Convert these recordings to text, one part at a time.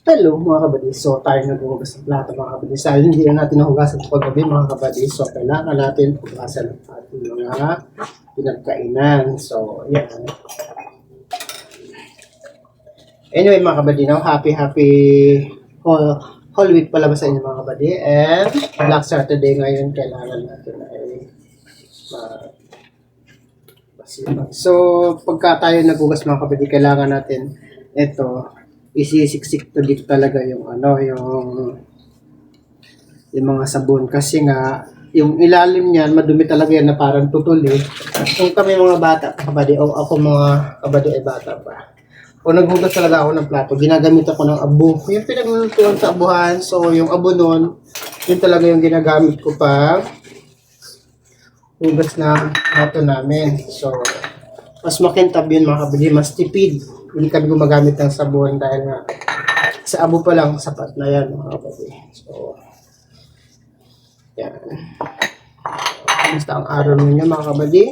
Hello mga kabady. So tayo naghuhugas ng plato mga kabady. Dahil hindi na natin nahugasan ito paggabi mga kabady. So kailangan natin hugasan ang ating mga pinagkainan. So yan. Anyway mga kabady, now happy whole week pala ba sa inyo mga kabady. And Black Saturday ngayon kailangan natin ay masipag. So pagka tayo naghugas mga kabady, kailangan natin ito isisiksik to dito talaga yung yung mga sabon kasi nga yung ilalim niyan madumi talaga yan na parang tutol eh. Kung kami mga bata kabady o ako mga kabady ay bata pa o naghugas talaga ako ng plato, ginagamit ako ng abo, yung pinaglulutuan sa abuhan. So yung abo nun, yun talaga yung ginagamit ko pa hugas na plato namin. So mas makintab yun mga kabady, mas tipid. Hindi kami gumagamit ng sabon dahil nga sa abo pa lang sapat na yan mga kabady. So yan. Basta ang araw ninyo mga kabady.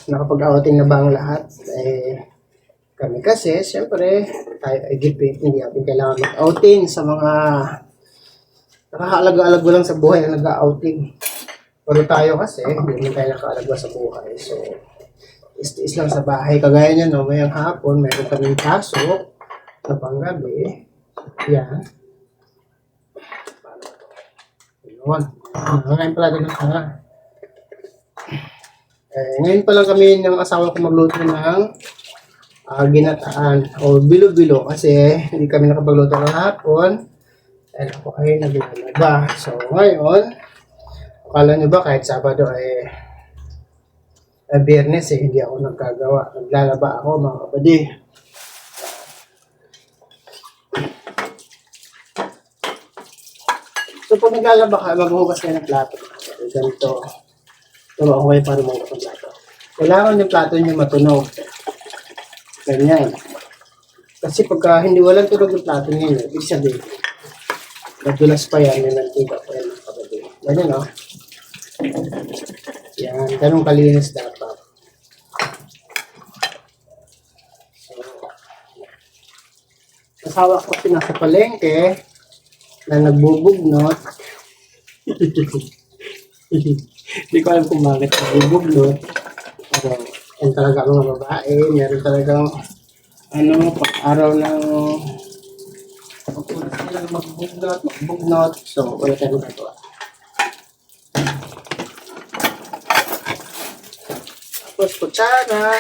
Nakapag-outing na ba ang lahat? Kami kasi siyempre tayo ay gipit, hindi natin kailangan mag-outing sa mga nakakaalaga-alaga lang sa buhay na nag-outing. Pero tayo kasi hindi tayo nakakaalaga sa buhay. So is lang sa bahay. Kagaya niya, no, mayang hapon, meron kaming pasok sa panggabi. Yan. Yun. Ngayon pala din ang ngayon pa lang kami ng asawa ko magluto ng ginataan o bilo-bilo kasi hindi kami nakapagluto ng hapon. Dahil ako ay naglalaba. So ngayon, akala nyo ba kahit Sabado ay Biyernes hindi ako nagkagawa. Naglalaba ako mga kabady. So pag naglalaba ka, maghuhugas kayo ng plato. Ganito. Turuan ko kayo para maghugas ng plato. Kailangan yung plato nyo matunog. Ganyan. Kasi pagka hindi walang tunog yung plato nyo, ibig sabihin, nagdulas pa yan, yung nantiga pa yan mga kabady. Ganyan o. Yan, ganun kalinis dapat. So, asawa ko nasa palengke na nagbubugnot. Hindi ko alam kung bakit nagbubugnot. Pero, yan talaga mga babae. Meron talagang pag-araw ng magbugnot. So, wala tayong magagawa. Tapos kutsara.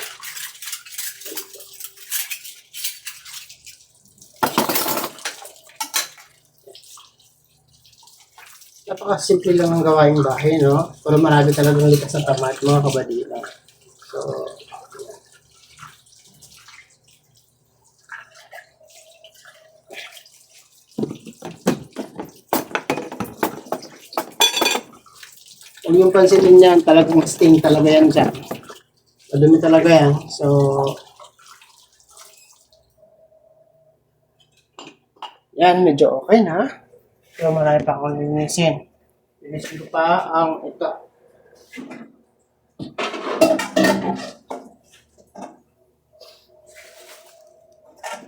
Napakasimple lang ang gawaing bahay, no? Pero marami talagang likas ng tamad, mga kabadila. So, huwag yung pansinin yan, talagang sting talaga yan dyan. Madumi talaga yan. So, yan, medyo okay na. Pero marami pa akong linisin. Linisin ko pa ang ito.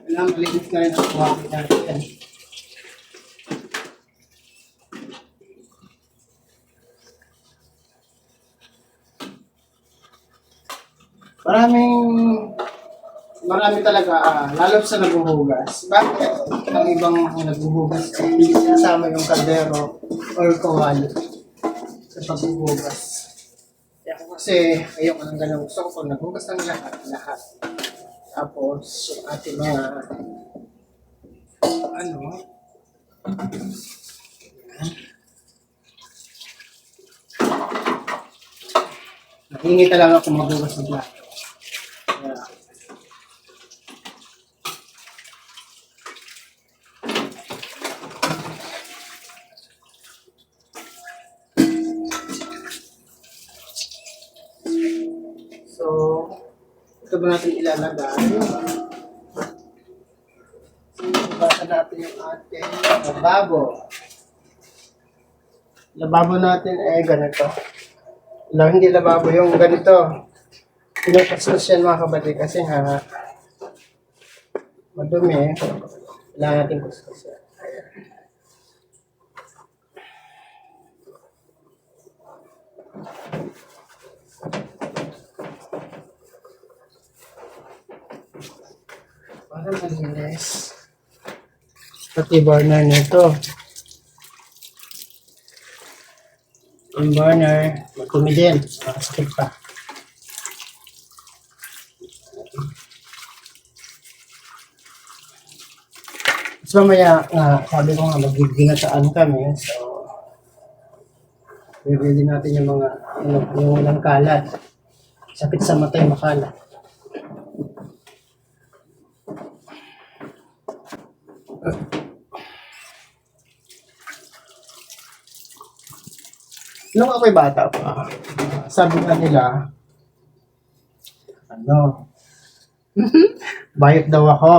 Kailangan malinis na rin ang kuwagi natin. Marami talaga, lalo sa naghuhugas. Bakit ang ibang naghuhugas hindi sinasama yung kaldero or kawali sa paghuhugas? Kaya ako kasi ayoko ng ganun. Gusto ko naghugas ng lahat. Tapos yung ating mga nahingi talaga ako maghugas ng plato. So, ito ba natin ilalagay? Basa natin yung ating lababo. Lababo natin ay ganito. Hindi lababo yung ganito. Pinapasos yan mga kabady kasi nga madumi. Kailangan natin kuskus yan. Ayan. Para malinis. Pati burner nito. Yung burner, magkumi din. Sakit pa. So mamaya, sabi ko nga, magigingatan kami. So, bibili natin yung mga, yung walang kalat. Sakit sa mata yung makalat. Nung ako'y bata pa, sabi nga nila, ano, bayot daw ako.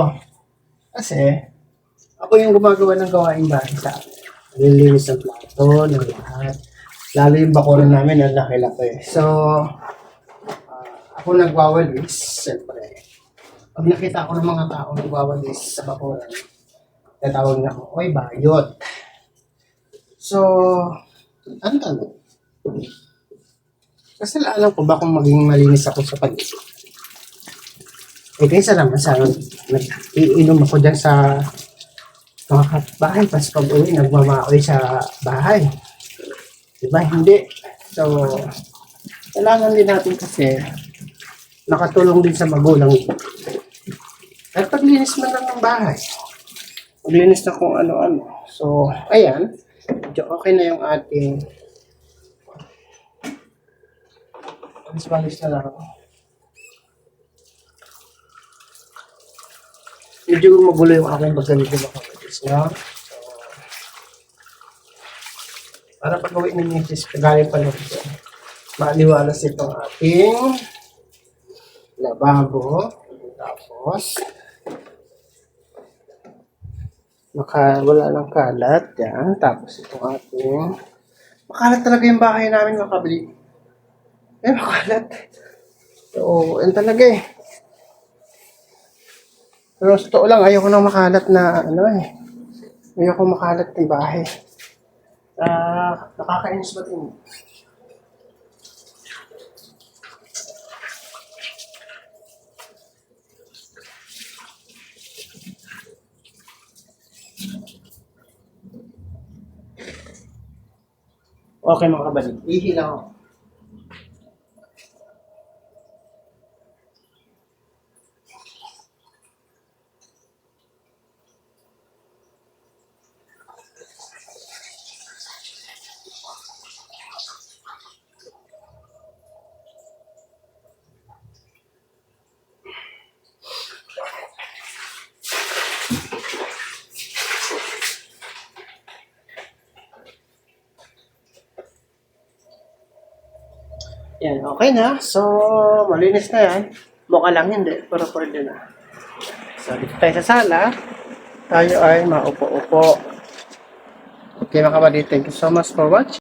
Kasi, ako yung gumagawa ng gawaing bahay sa akin. Nililinis ng plato, ng lahat. Lalo yung bakuran namin, ang laki-laki. So, ako nagwawalis, siyempre. Pag nakita ko ng mga tao nagwawalis sa bakuran, tatawag na ako, oy, bayot. So, ano tanong? Kasi alam ko ba kung maging malinis ako sa pag-isip? Eh, kaysa naman sa nag-iinom ako dyan sa mga kapitbahay, tapos pag uwi, nagmamaoy sa bahay. Diba? Hindi. So, kailangan din natin kasi nakatulong din sa magulang. At paglinis man lang ng bahay. Paglinis na kung ano-ano. So, ayan. Okay na yung ating balis na lang. Medyo magulo yung aking pagganito ng kapatid niya. So, para pag-uwi ng misis, kagaling pa lang ito. Maaliwalas itong ating lababo. Tapos, wala ng kalat. Yan. Tapos itong ating makalat talaga yung bahay namin makabili. Makalat. So, yan talaga eh. Pero sa totoo lang, ayoko nang makalat na ayoko makalat ng bahay. Nakakainis ba din? Okay mga kabalik. Ihi lang ako. Yan, okay na. So, malinis na yan. Mukha lang hindi, pero pwede na. So, dito tayo sa sala. Tayo ay maupo-upo. Okay mga kabady, thank you so much for watching.